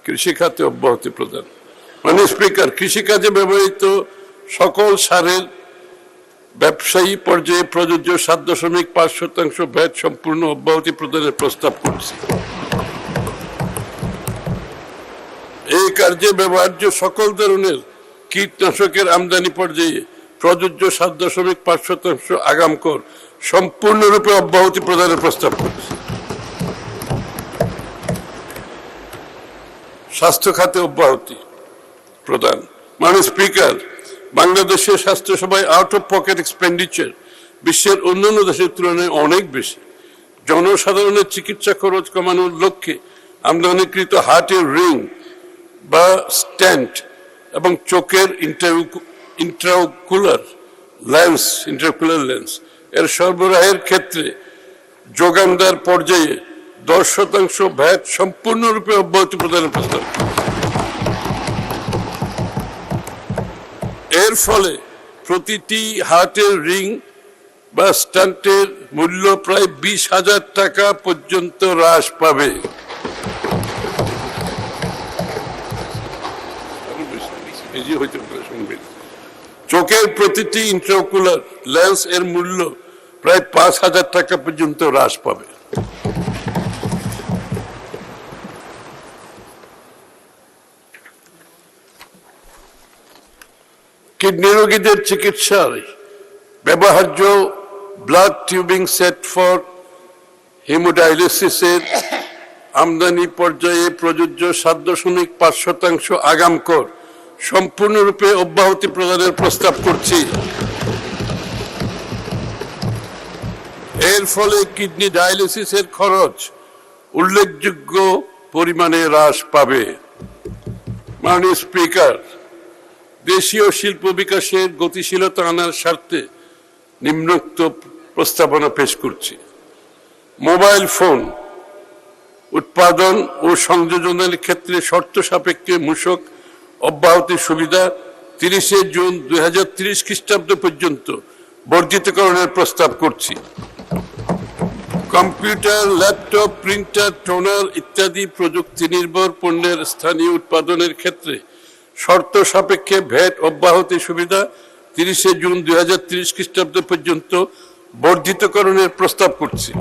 কৃষিখাতে অব্যাহতি প্রদান। মাননীয় স্পিকার, কৃষিকাজে ব্যবহৃত সকল সারের ব্যবসায়ী পর্যায়ে প্রযোজ্য 7.5% ভ্যাট সম্পূর্ণ অব্যাহতি প্রদানের প্রস্তাব করছি। এই কার্যে ব্যবহার্য সকল ধরনের কীটনাশকের আমদানি পর্যায়ে প্রযোজ্য 7.5% আগাম কর সম্পূর্ণরূপে অব্যাহতি প্রদানের প্রস্তাব করছি। স্বাস্থ্য খাতে অব্যাহতি প্রদান। মাননীয় স্পিকার, বাংলাদেশের স্বাস্থ্যসেবায় আউট অফ পকেট এক্সপেন্ডিচার বিশ্বের অন্যান্য দেশের তুলনায় অনেক বেশি। জনসাধারণের চিকিৎসা খরচ কমানোর লক্ষ্যে আমদানিকৃত হার্টের রিং বা স্ট্যান্ট এবং চোখের ইন্ট্রাওকুলার লেন্স এর সরবরাহের ক্ষেত্রে যোগানদার পর্যায়ে 10% ভ্যাট সম্পূর্ণরূপে অব্যাহতি প্রদানের প্রস্তাব। এর ফলে প্রতিটি হার্টের রিং বা স্ট্যান্টের মূল্য প্রায় 20,000 টাকা পর্যন্ত হ্রাস পাবে। চোখের প্রতিটি ইন্ট্রাওকুলার লেন্স এর মূল্য প্রায় 5,000 টাকা পর্যন্ত হ্রাস পাবে। কিডনি রোগীদের চিকিৎসায় ব্যবহার্য ব্লাড টিউবিং সেট ফর হিমোডায়ালিসিসের আমদানি পর্যায়ে প্রযোজ্য 7.5% আগাম কর সম্পূর্ণরূপে অব্যাহতি প্রদানের প্রস্তাব করছি। এর ফলে কিডনি ডায়ালিসিসের খরচ উল্লেখযোগ্য পরিমাণে হ্রাস পাবে। মাননীয় স্পিকার, দেশীয় শিল্প বিকাশের গতিশীলতা আনার স্বার্থে নিম্নোক্ত প্রস্তাবনা পেশ করছি। মোবাইল ফোন উৎপাদন ও সংযোজনের ক্ষেত্রে শর্ত সাপেক্ষে মূসক অব্যাহতির সুবিধা 30 জুন 2030 খ্রিস্টাব্দ পর্যন্ত বর্ধিতকরণের প্রস্তাব করছি। কম্পিউটার, ল্যাপটপ, প্রিন্টার, টোনার ইত্যাদি প্রযুক্তি নির্ভর পণ্যের স্থানীয় উৎপাদনের ক্ষেত্রে শর্ত সাপেক্ষে ভ্যাট অব্যাহতি সুবিধা 30 জুন 2030 খ্রিস্টাব্দ পর্যন্ত বর্ধিতকরণের প্রস্তাব করছি।